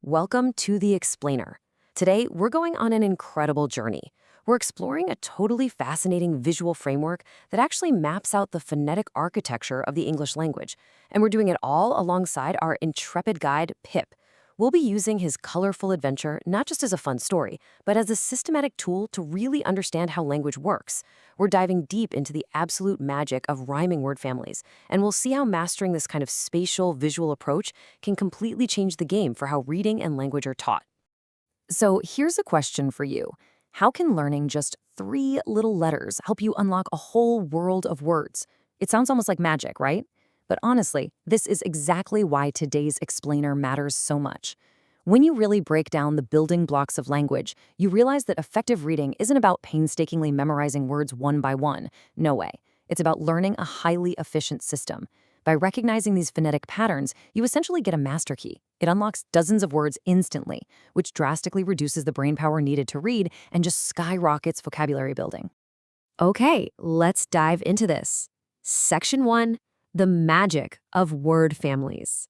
Welcome to The Explainer. Today, we're going on an incredible journey. We're exploring a totally fascinating visual framework that actually maps out the phonetic architecture of the English language, and we're doing it all alongside our intrepid guide, Pip. We'll be using his colorful adventure not just as a fun story, but as a systematic tool to really understand how language works. We're diving deep into the absolute magic of rhyming word families, and we'll see how mastering this kind of spatial visual approach can completely change the game for how reading and language are taught. So here's a question for you. How can learning just 3 little letters help you unlock a whole world of words? It sounds almost like magic, right? But honestly, this is exactly why today's explainer matters so much. When you really break down the building blocks of language, you realize that effective reading isn't about painstakingly memorizing words one by one. No way. It's about learning a highly efficient system. By recognizing these phonetic patterns, you essentially get a master key. It unlocks dozens of words instantly, which drastically reduces the brain power needed to read and just skyrockets vocabulary building. Okay, let's dive into this. Section 1. The magic of word families.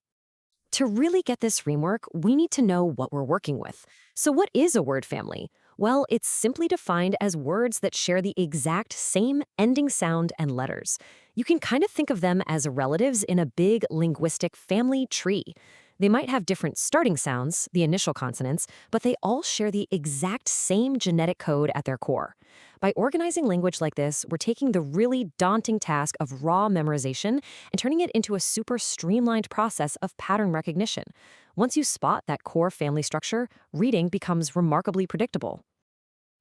To really get this framework, we need to know what we're working with. So what is a word family? Well, it's simply defined as words that share the exact same ending sound and letters. You can kind of think of them as relatives in a big linguistic family tree. They might have different starting sounds, the initial consonants, but they all share the exact same genetic code at their core. By organizing language like this, we're taking the really daunting task of raw memorization and turning it into a super streamlined process of pattern recognition. Once you spot that core family structure, reading becomes remarkably predictable.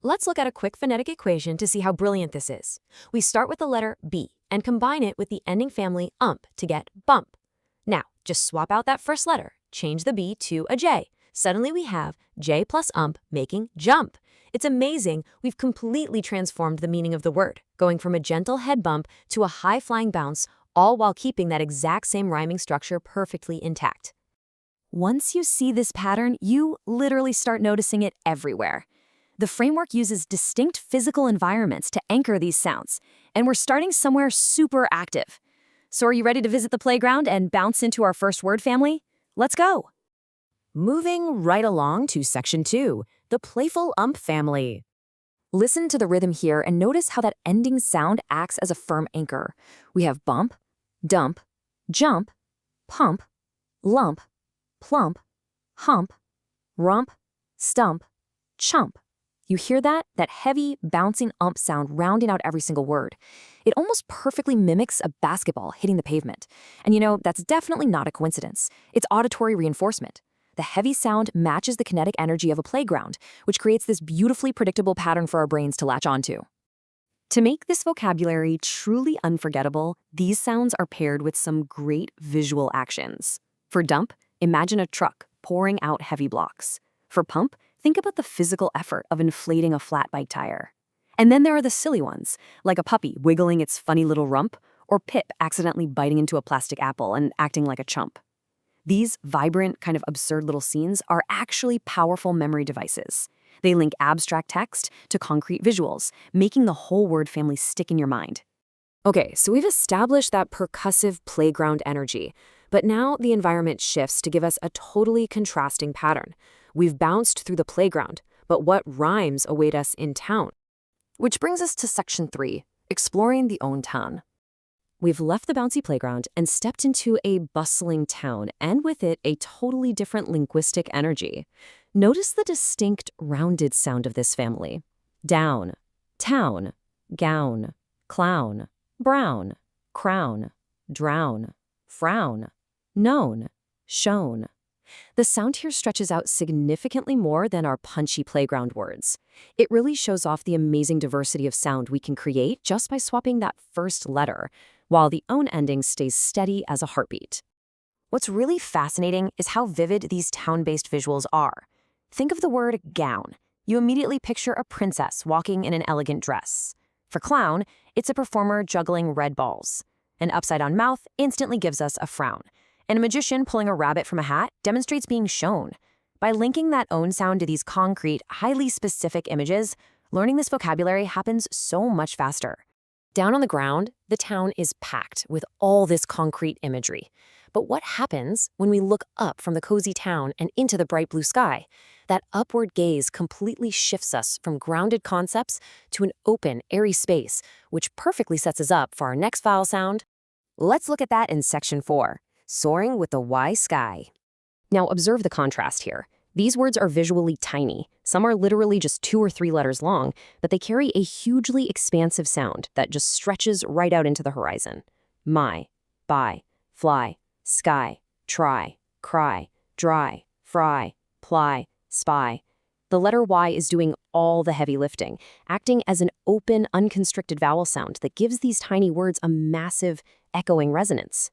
Let's look at a quick phonetic equation to see how brilliant this is. We start with the letter B and combine it with the ending family ump to get bump. Now, just swap out that first letter, change the B to a J. Suddenly we have J plus ump making jump. It's amazing, we've completely transformed the meaning of the word, going from a gentle head bump to a high-flying bounce, all while keeping that exact same rhyming structure perfectly intact. Once you see this pattern, you literally start noticing it everywhere. The framework uses distinct physical environments to anchor these sounds, and we're starting somewhere super active. So are you ready to visit the playground and bounce into our first word family? Let's go! Moving right along to Section 2, the playful ump family. Listen to the rhythm here and notice how that ending sound acts as a firm anchor. We have bump, dump, jump, pump, lump, plump, hump, rump, stump, chump. You hear that? That heavy, bouncing ump sound rounding out every single word. It almost perfectly mimics a basketball hitting the pavement. And that's definitely not a coincidence. It's auditory reinforcement. The heavy sound matches the kinetic energy of a playground, which creates this beautifully predictable pattern for our brains to latch onto. To make this vocabulary truly unforgettable, these sounds are paired with some great visual actions. For dump, imagine a truck pouring out heavy blocks. For pump, think about the physical effort of inflating a flat bike tire. And then there are the silly ones, like a puppy wiggling its funny little rump, or Pip accidentally biting into a plastic apple and acting like a chump. These vibrant, kind of absurd little scenes are actually powerful memory devices. They link abstract text to concrete visuals, making the whole word family stick in your mind. Okay, so we've established that percussive playground energy, but now the environment shifts to give us a totally contrasting pattern. We've bounced through the playground, but what rhymes await us in town? Which brings us to Section 3, exploring the own town. We've left the bouncy playground and stepped into a bustling town, and with it, a totally different linguistic energy. Notice the distinct rounded sound of this family. Down, town, gown, clown, brown, crown, drown, frown, known, shown. The sound here stretches out significantly more than our punchy playground words. It really shows off the amazing diversity of sound we can create just by swapping that first letter, while the own ending stays steady as a heartbeat. What's really fascinating is how vivid these town-based visuals are. Think of the word gown. You immediately picture a princess walking in an elegant dress. For clown, it's a performer juggling red balls. An upside-down mouth instantly gives us a frown. And a magician pulling a rabbit from a hat demonstrates being shown. By linking that own sound to these concrete, highly specific images, learning this vocabulary happens so much faster. Down on the ground, the town is packed with all this concrete imagery. But what happens when we look up from the cozy town and into the bright blue sky? That upward gaze completely shifts us from grounded concepts to an open, airy space, which perfectly sets us up for our next vowel sound. Let's look at that in Section 4, Soaring with the Y Sky. Now observe the contrast here. These words are visually tiny. Some are literally just 2 or 3 letters long, but they carry a hugely expansive sound that just stretches right out into the horizon. My, by, fly, sky, try, cry, dry, fry, ply, spy. The letter Y is doing all the heavy lifting, acting as an open, unconstricted vowel sound that gives these tiny words a massive, echoing resonance.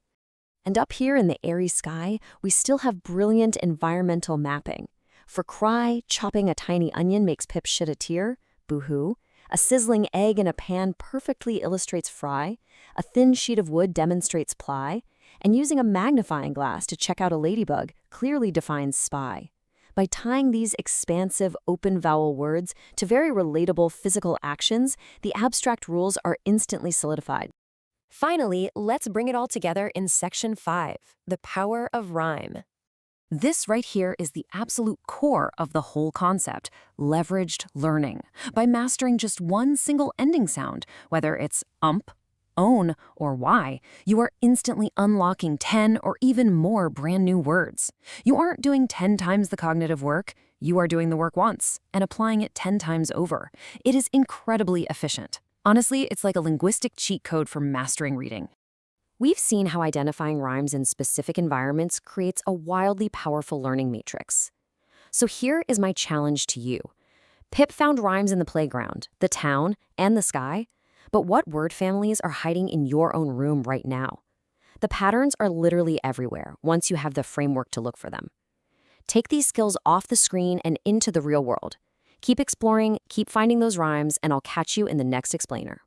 And up here in the airy sky, we still have brilliant environmental mapping. For cry, chopping a tiny onion makes Pip shed a tear, boo-hoo. A sizzling egg in a pan perfectly illustrates fry. A thin sheet of wood demonstrates ply. And using a magnifying glass to check out a ladybug clearly defines spy. By tying these expansive, open vowel words to very relatable physical actions, the abstract rules are instantly solidified. Finally, let's bring it all together in Section 5, the power of rhyme. This right here is the absolute core of the whole concept, leveraged learning. By mastering just one single ending sound, whether it's ump, own, or y, you are instantly unlocking 10 or even more brand new words. You aren't doing 10 times the cognitive work, you are doing the work once and applying it 10 times over. It is incredibly efficient. Honestly, it's like a linguistic cheat code for mastering reading. We've seen how identifying rhymes in specific environments creates a wildly powerful learning matrix. So here is my challenge to you. Pip found rhymes in the playground, the town, and the sky. But what word families are hiding in your own room right now? The patterns are literally everywhere once you have the framework to look for them. Take these skills off the screen and into the real world. Keep exploring, keep finding those rhymes, and I'll catch you in the next explainer.